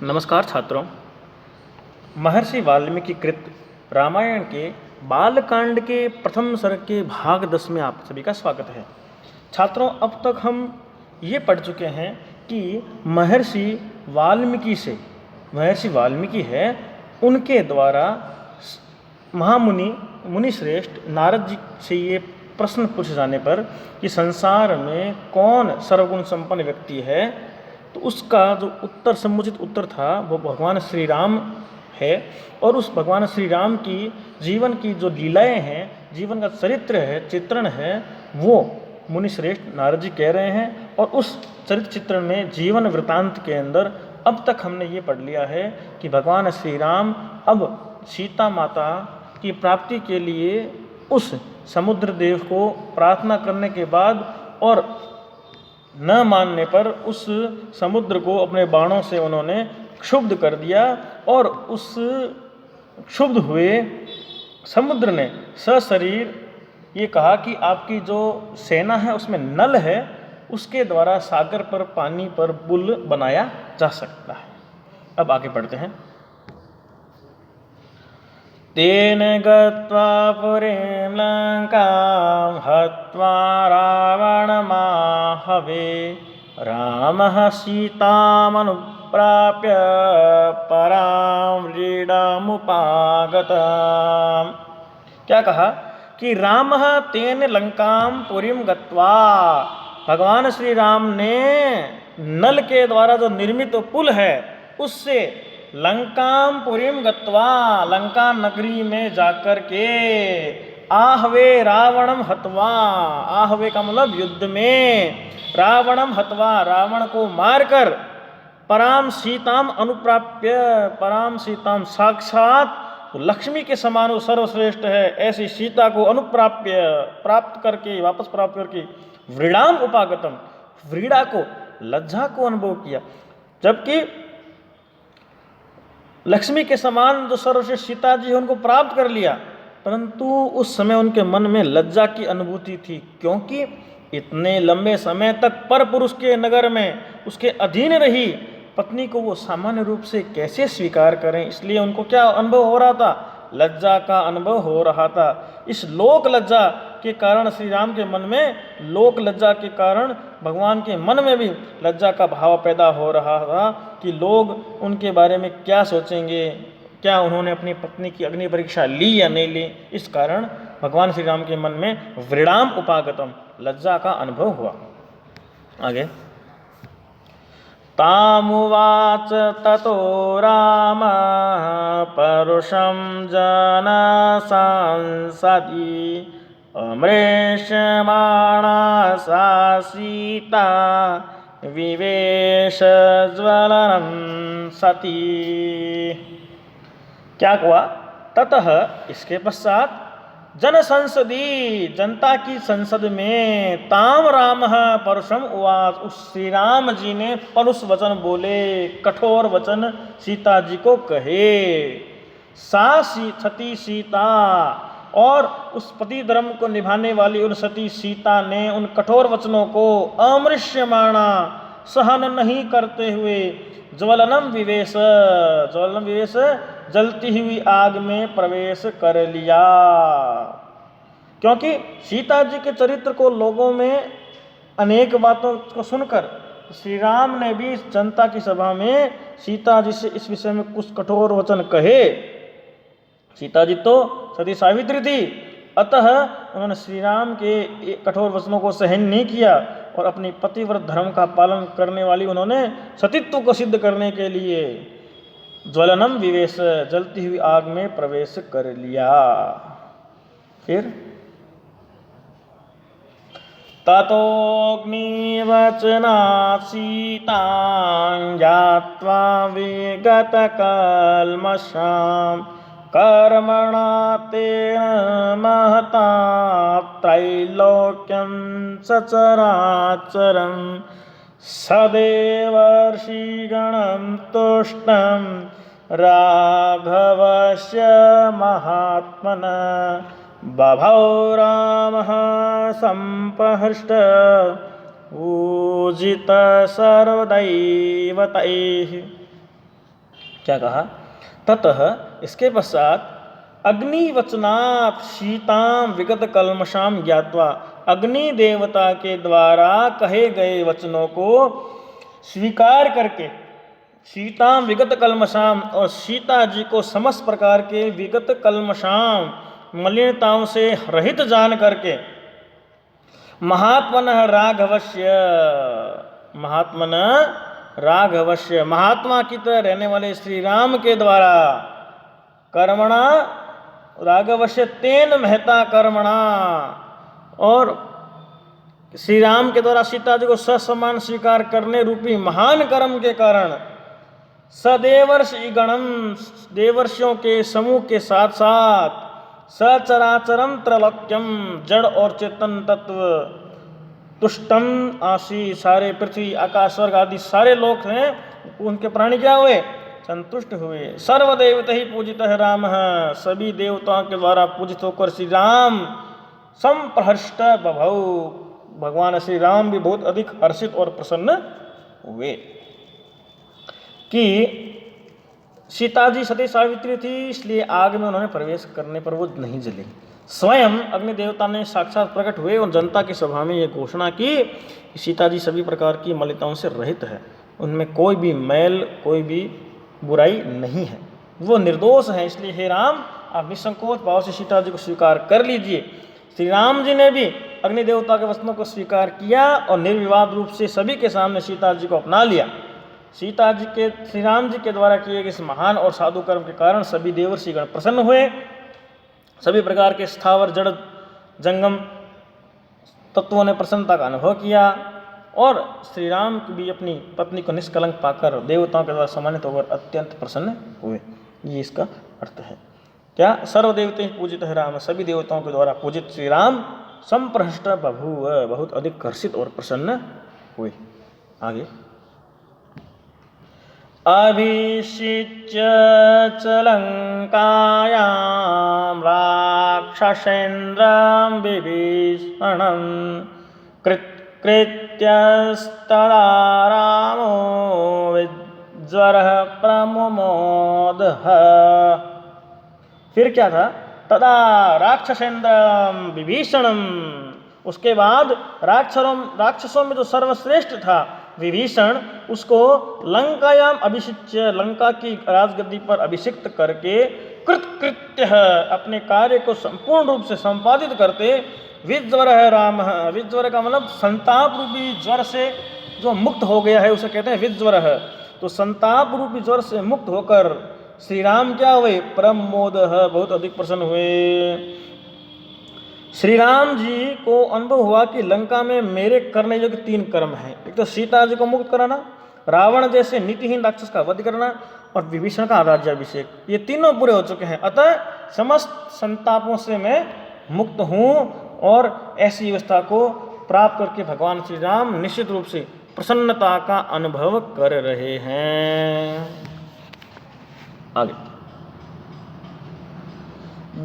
नमस्कार छात्रों। महर्षि वाल्मीकि कृत रामायण के बालकांड के प्रथम सर्ग के भाग 10 में आप सभी का स्वागत है। छात्रों, अब तक हम ये पढ़ चुके हैं कि महर्षि वाल्मीकि है, उनके द्वारा मुनिश्रेष्ठ नारद जी से ये प्रश्न पूछे जाने पर कि संसार में कौन सर्वगुण संपन्न व्यक्ति है, तो उसका जो समुचित उत्तर था वो भगवान श्री राम है। और उस भगवान श्री राम की जीवन की जो लीलाएं हैं, जीवन का चरित्र है, चित्रण है, वो मुनिश्रेष्ठ नारद जी कह रहे हैं। और उस चरित्र चित्रण में जीवन वृतांत के अंदर अब तक हमने ये पढ़ लिया है कि भगवान श्री राम अब सीता माता की प्राप्ति के लिए उस समुद्र देव को प्रार्थना करने के बाद और न मानने पर उस समुद्र को अपने बाणों से उन्होंने क्षुब्ध कर दिया। और उस क्षुब्ध हुए समुद्र ने सशरीर ये कहा कि आपकी जो सेना है उसमें नल है, उसके द्वारा सागर पर पानी पर पुल बनाया जा सकता है। अब आगे बढ़ते हैं। तेन गत्वा पुरीं लंकां हत्वा रावणमाहवे रामः सीतामनुप्राप्य परां व्रीडामुपागतम्। क्या कहा कि रामः तेन लंकां पुरीं गत्वा, भगवान श्री राम ने नल के द्वारा जो निर्मित पुल है उससे लंकाम पुरीम गत्वा, लंका नगरी में जाकर के आहवे रावणम हत्वा, आहवे का मतलब युद्ध में, रावणम हत्वा, रावण को मारकर पराम सीताम अनुप्राप्य, पराम सीताम साक्षात लक्ष्मी के समान वो सर्वश्रेष्ठ है, ऐसी सीता को अनुप्राप्य प्राप्त करके, वापस प्राप्त करके व्रीडाम उपागतम, व्रीड़ा को, लज्जा को अनुभव किया। जबकि लक्ष्मी के समान जो सर्वश्रेष्ठ सीता जी है उनको प्राप्त कर लिया, परंतु उस समय उनके मन में लज्जा की अनुभूति थी, क्योंकि इतने लंबे समय तक पर पुरुष के नगर में उसके अधीन रही पत्नी को वो सामान्य रूप से कैसे स्वीकार करें। इसलिए उनको क्या अनुभव हो रहा था? लज्जा का अनुभव हो रहा था। इस लोक लज्जा के कारण, श्री राम के मन में लोक लज्जा के कारण भगवान के मन में भी लज्जा का भाव पैदा हो रहा था कि लोग उनके बारे में क्या सोचेंगे, क्या उन्होंने अपनी पत्नी की अग्नि परीक्षा ली या नहीं ली। इस कारण भगवान श्री राम के मन में व्रीडाम उपागतम, लज्जा का अनुभव हुआ। आगे तामुवाच ततो राम परुषं जनसंसदि अमृष्यमाणा सा सीता विवेश ज्वलनं सती। क्या हुआ? ततः इसके पश्चात जनसंसदी, जनता की संसद में, ताम रामः परुषम उवाच, उस श्री राम जी ने परुष वचन बोले, कठोर वचन सीता जी को कहे। सा सती सीता, और उस पति धर्म को निभाने वाली उन सती सीता ने उन कठोर वचनों को अमृष्यमाणा, सहन नहीं करते हुए, ज्वलनम विवेश, ज्वलनम विवेश, जलती हुई आग में प्रवेश कर लिया। क्योंकि सीता जी के चरित्र को लोगों में अनेक बातों को सुनकर श्री राम ने भी जनता की सभा में सीता जी से इस विषय में कुछ कठोर वचन कहे। सीता जी तो सती सावित्री थी, अतः उन्होंने श्री राम के कठोर वचनों को सहन नहीं किया और अपनी पतिव्रत धर्म का पालन करने वाली उन्होंने सतीत्व को सिद्ध करने के लिए ज्वलनम विवेश, जलती हुई आग में प्रवेश कर लिया। फिर ततोऽग्निवचनात् सीतां ज्ञात्वा विगतकल्मषां कर्मणा तेन महता त्रैलोक्यं सचराचरं सदेवर्षिगणं तुष्टं राघवस्य महात्मना बभौ रामः सम्प्रहृष्ट ऊजित सर्वदैवतैः। क्या कहा? ततः इसके पश्चात अग्निवचनात् शीताम विगत कल्मषाम ज्ञात्वा, अग्नि देवता के द्वारा कहे गए वचनों को स्वीकार करके, शीताम विगत कल्मषाम, और सीता जी को समस्त प्रकार के विगत कल्मषाम मलिनताओं से रहित जान करके, महात्मनः राघवस्य, महात्मनः राघवस्य, महात्मा की तरह रहने वाले श्री राम के द्वारा, कर्मणा राघवस्य तेन महता कर्मणा, और श्री राम के द्वारा सीता जी को ससमान स्वीकार करने रूपी महान कर्म के कारण, सदेवर्षि गणम, देवर्षियों के समूह के साथ साथ, सचराचरम त्रैलोक्यम, जड़ और चेतन तत्व, तुष्टम आशी, सारे पृथ्वी आकाश स्वर्ग आदि सारे लोक हैं, उनके प्राणी क्या हुए? संतुष्ट हुए। सर्वदेवता ही पूजित है राम, सभी देवताओं के द्वारा पूजित होकर श्री राम संप्रहष्ट बभौ, भगवान श्री राम भी बहुत अधिक हर्षित और प्रसन्न हुए। कि सीता जी सती सावित्री थी, इसलिए आग में उन्होंने प्रवेश करने पर वो नहीं जली। स्वयं अग्नि देवता ने साक्षात प्रकट हुए और जनता की सभा में ये घोषणा की कि सीता जी सभी प्रकार की मलिनताओं से रहित है, उनमें कोई भी मैल, कोई भी बुराई नहीं है, वो निर्दोष है। इसलिए हे राम, आप निसंकोच भाव से सीता जी को स्वीकार कर लीजिए। श्री राम जी ने भी अग्नि देवता के वचनों को स्वीकार किया और निर्विवाद रूप से सभी के सामने सीता जी को अपना लिया। सीता जी के, श्री राम जी के द्वारा किए गए इस महान और साधु कर्म के कारण सभी देवर्षिगण प्रसन्न हुए। सभी प्रकार के स्थावर जड़ जंगम तत्वों ने प्रसन्नता का अनुभव किया और श्री राम की भी अपनी पत्नी को निष्कलंक पाकर देवताओं के द्वारा सम्मानित होकर अत्यंत प्रसन्न हुए। ये इसका अर्थ है। क्या? सर्वदेवते पूजित है राम, सभी देवताओं के द्वारा पूजित श्री राम संप्रहष्ट बभूव, बहुत अधिक हर्षित और प्रसन्न हुए। आगे, अभिषिच्य च लंकायां राक्षसेन्द्रं विभीषणं कृत्यस्तदा रामो विज्वरः प्रमुमोदः। फिर क्या था? तदा राक्षसेन्द्रं विभीषणं, उसके बाद राक्षसों में जो सर्वश्रेष्ठ था विभीषण, उसको लंकायाम अभिषिच्य, लंका की राजगद्दी पर अभिषिक्त करके, कृत्य अपने कार्य को संपूर्ण रूप से संपादित करते, विज्वर है राम, विज्वर का मतलब संताप रूपी ज्वर से जो मुक्त हो गया है उसे कहते हैं विज्वर है। तो संताप रूपी ज्वर से मुक्त होकर श्री राम क्या हुए? प्रमोद, बहुत अधिक प्रसन्न हुए। श्री राम जी को अनुभव हुआ कि लंका में मेरे करने योग्य 3 कर्म हैं। एक तो सीता जी को मुक्त कराना, रावण जैसे नीतिहीन राक्षस का वध करना और विभीषण का राज्याभिषेक, ये तीनों पूरे हो चुके हैं। अतः समस्त संतापों से मैं मुक्त हूँ और ऐसी अवस्था को प्राप्त करके भगवान श्री राम निश्चित रूप से प्रसन्नता का अनुभव कर रहे हैं। आगे,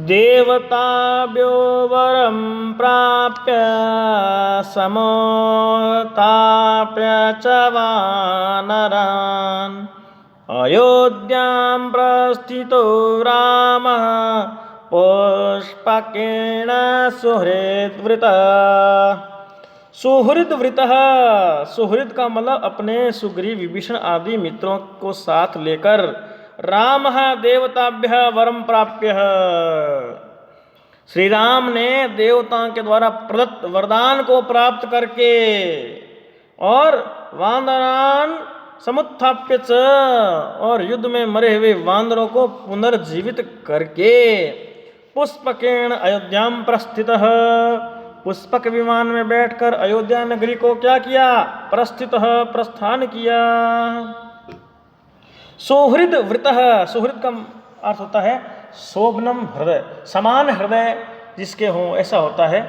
देवताभ्यो वरं प्राप्य समोत्थाप्य च वानरान् अयोध्यां प्रस्थितो रामः पुष्पकेण सुहृद्वृतः। सुहृद्वृतः, सुहृद का मतलब अपने सुग्रीव विभीषण आदि मित्रों को साथ लेकर रामः देवताभ्यः वरम प्राप्य, श्री राम ने देवताओं के द्वारा प्रदत्त वरदान को प्राप्त करके और वानरान समुत्थाप्य च, और युद्ध में मरे हुए वानरों को पुनर्जीवित करके पुष्पकेण अयोध्याम प्रस्थितः, पुष्पक विमान में बैठकर अयोध्या नगरी को क्या किया? प्रस्थितः, प्रस्थान किया। सुहृद वृतः, सुहृद का अर्थ होता है शोभनम हृदय, समान हृदय जिसके हों ऐसा होता है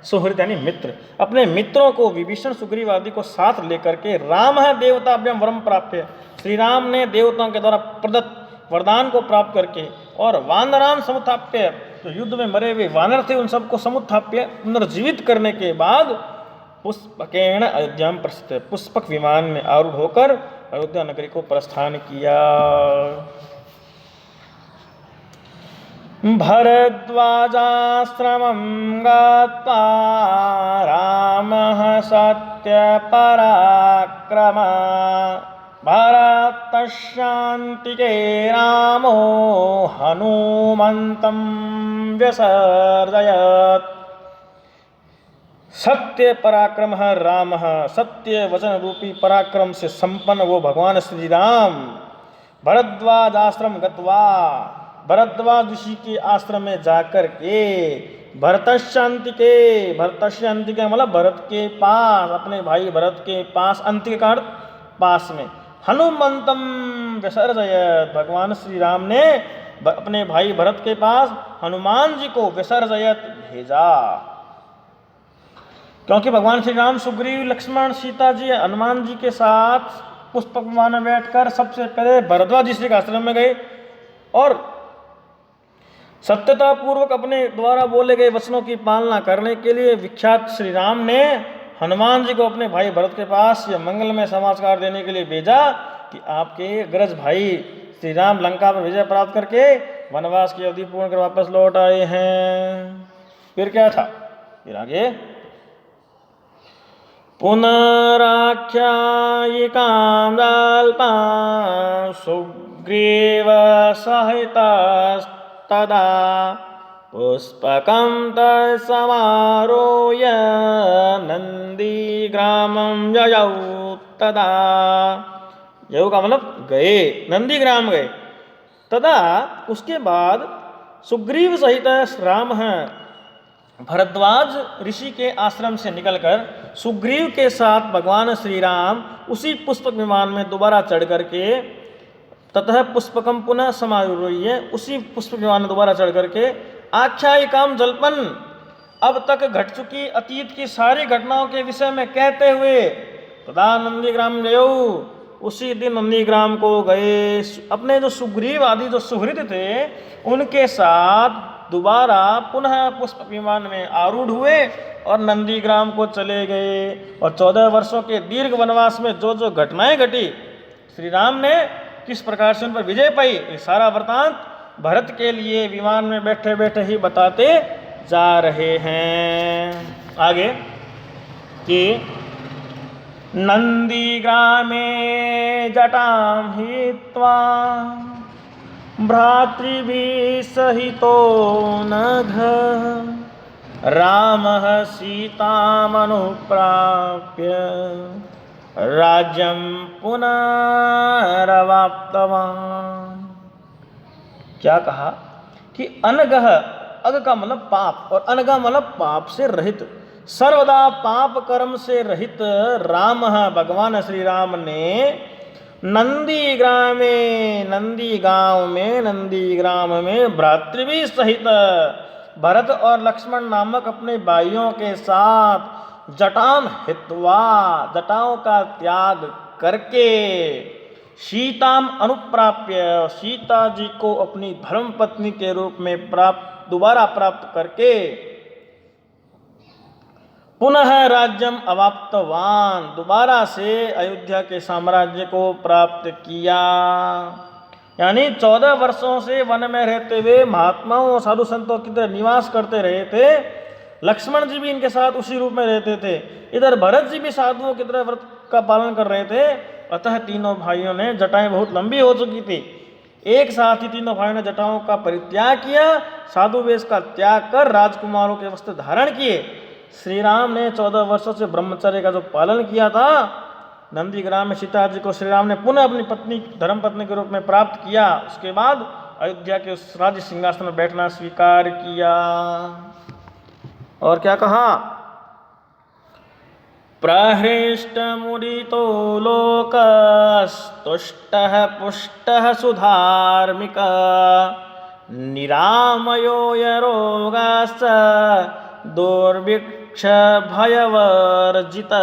सुहृद, यानी मित्र। अपने मित्रों को विभीषण सुग्रीव आदि को साथ लेकर के राम है देवताभ्यम वरम प्राप्य, श्री राम ने देवताओं के द्वारा प्रदत्त वरदान को प्राप्त करके और वानरान समुत्थाप्य, जो युद्ध में मरे हुए वानर थे उन सबको समुत्थाप्य पुनर्जीवित करने के बाद पुष्पकेण अयोध्याम प्रस्थित, पुष्पक विमान में आरूढ़ होकर अयोध्या नगरी को प्रस्थान किया। भरद्वाजाश्रमं गत्वा रामः सत्यपराक्रमा भरतशान्तिके रामो हनुमन्तं व्यसर्जयत्। सत्य पराक्रम राम, सत्य वचन रूपी पराक्रम से संपन्न वो भगवान श्री राम भरद्वाज आश्रम गत्वा, भरद्वाज ऋषि के आश्रम में जाकर के भरतशांति के मतलब भरत के पास, अपने भाई भरत के पास, अंतिक का अर्थ पास में, हनुमंतम विसर्जयत, भगवान श्री राम ने अपने भाई भरत के पास हनुमान जी को विसर्जयत भेजा। क्योंकि भगवान श्री राम सुग्रीव लक्ष्मण सीता जी हनुमान जी के साथ पुष्पक विमान में बैठकर सबसे पहले भरद्वाज ऋषि के आश्रम में गए और सत्यता पूर्वक अपने द्वारा बोले गए वचनों की पालना करने के लिए विख्यात श्री राम ने हनुमान जी को अपने भाई भरत के पास यह मंगलमय समाचार देने के लिए भेजा कि आपके अग्रज भाई श्री राम लंका पर विजय प्राप्त करके वनवास की अवधि पूर्ण कर वापस लौट आए हैं। फिर क्या था, फिर आगे पुनराख्यायिकां जल्पां सुग्रीव सहितस्तदा पुष्पकं तत्समारोह्य नंदीग्रामं ययौ तदा। ययौ का मतलब गए, नंदीग्राम गए। तदा उसके बाद सुग्रीव सहित राम भरद्वाज ऋषि के आश्रम से निकलकर सुग्रीव के साथ भगवान श्री राम उसी पुष्पक विमान में दोबारा चढ़ करके ततः पुष्पकम पुनः समारोह्य, उसी पुष्पक विमान में दोबारा चढ़ करके आख्यायिकाम जल्पन, अब तक घट चुकी अतीत की सारी घटनाओं के विषय में कहते हुए तदा नंदीग्राम गयो, उसी दिन नंदीग्राम को गए। अपने जो सुग्रीव आदि जो सुहृद थे उनके साथ दोबारा पुनः पुष्पक विमान में आरूढ़ हुए और नंदीग्राम को चले गए। और 14 वर्षों के दीर्घ वनवास में जो जो घटनाएं घटी, श्री राम ने किस प्रकार से उन पर विजय पाई, ये सारा वृतांत भरत के लिए विमान में बैठे बैठे ही बताते जा रहे हैं। आगे कि नंदीग्रामे जटां हित्वा भ्रातृभिः सहितो नघ रामः सीतामनुप्राप्य राज्यं पुनरवाप्तवान्। क्या कहा कि अनगह, अग का मतलब पाप और अनगा मतलब पाप से रहित, सर्वदा पाप कर्म से रहित राम भगवान श्री राम ने नंदीग्रामे, नंदीग्राम में भ्रातृभी सहित भरत और लक्ष्मण नामक अपने भाइयों के साथ जटाम हित्वा, जटाओं का त्याग करके सीताम अनुप्राप्य, सीता जी को अपनी धर्म पत्नी के रूप में दोबारा प्राप्त करके पुनः राज्यम अवाप्तवान, दोबारा से अयोध्या के साम्राज्य को प्राप्त किया। यानी 14 वर्षों से वन में रहते हुए महात्माओं और साधु संतों की तरह निवास करते रहे थे। लक्ष्मण जी भी इनके साथ उसी रूप में रहते थे, इधर भरत जी भी साधुओं की तरह व्रत का पालन कर रहे थे। अतः तीनों भाइयों ने, जटाएं बहुत लंबी हो चुकी थी, एक साथ ही तीनों भाइयों ने जटाओं का परित्याग किया, साधु वेश का त्याग कर राजकुमारों के वस्त्र धारण किए। श्री राम ने 14 वर्षों से ब्रह्मचर्य का जो पालन किया था, नंदीग्राम में सीता जी को श्री राम ने पुनः अपनी पत्नी, धर्म पत्नी के रूप में प्राप्त किया। उसके बाद अयोध्या के उस राज्य सिंहासन में बैठना स्वीकार किया। और क्या कहा, प्रहृष्ट मुदितो लोकस्तुष्टः पुष्टः सुधार्मिक निरामयो यरोगश्च दुर्भिक्ष भयवर्जित।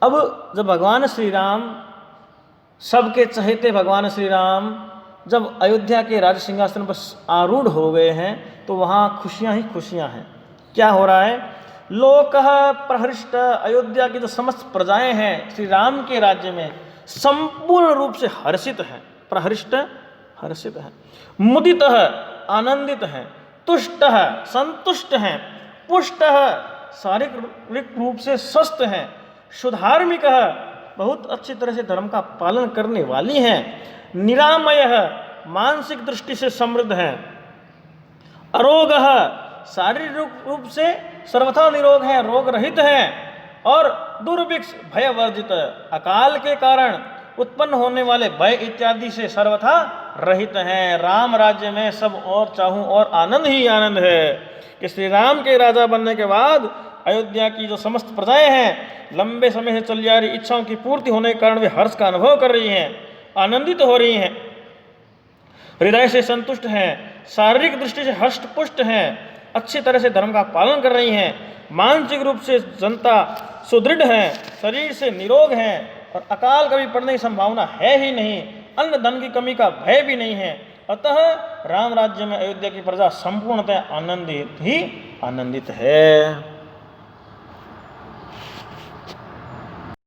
अब जब भगवान श्री राम, सबके चहेते भगवान श्री राम जब अयोध्या के राज सिंहासन पर आरूढ़ हो गए हैं तो वहाँ खुशियाँ ही खुशियाँ हैं। क्या हो रहा है, लोकः प्रहृष्ट, अयोध्या की जो समस्त प्रजाएं हैं श्री राम के राज्य में संपूर्ण रूप से हर्षित हैं। प्रहृष्ट हर्षित है, मुदितः आनंदित हैं, तुष्टः संतुष्ट हैं, पुष्टः शारीरिक रूप से स्वस्थ हैं, सुधार्मिकः बहुत अच्छी तरह से धर्म का पालन करने वाली हैं, निरामयः मानसिक दृष्टि से समृद्ध हैं, अरोगः शारीरिक रूप से सर्वथा निरोग है, रोग रहित है, और दुर्भिक्ष भय वर्जित, अकाल के कारण उत्पन्न होने वाले भय इत्यादि से सर्वथा रहित हैं। राम राज्य में सब और चाहूं और आनंद ही आनंद है कि श्री राम के राजा बनने के बाद अयोध्या की जो समस्त प्रजाएं हैं लंबे समय से चल जा रही इच्छाओं की पूर्ति होने के कारण वे हर्ष का अनुभव कर रही हैं, आनंदित हो रही हैं, हृदय से संतुष्ट हैं, शारीरिक दृष्टि से हष्ट पुष्ट हैं, अच्छी तरह से धर्म का पालन कर रही हैं, मानसिक रूप से जनता सुदृढ़ है, शरीर से निरोग है, और अकाल कभी पड़ने की संभावना है ही नहीं, अन्न धन की कमी का भय भी नहीं है। अतः राम राज्य में अयोध्या की प्रजा संपूर्णतः आनंदित ही आनंदित है।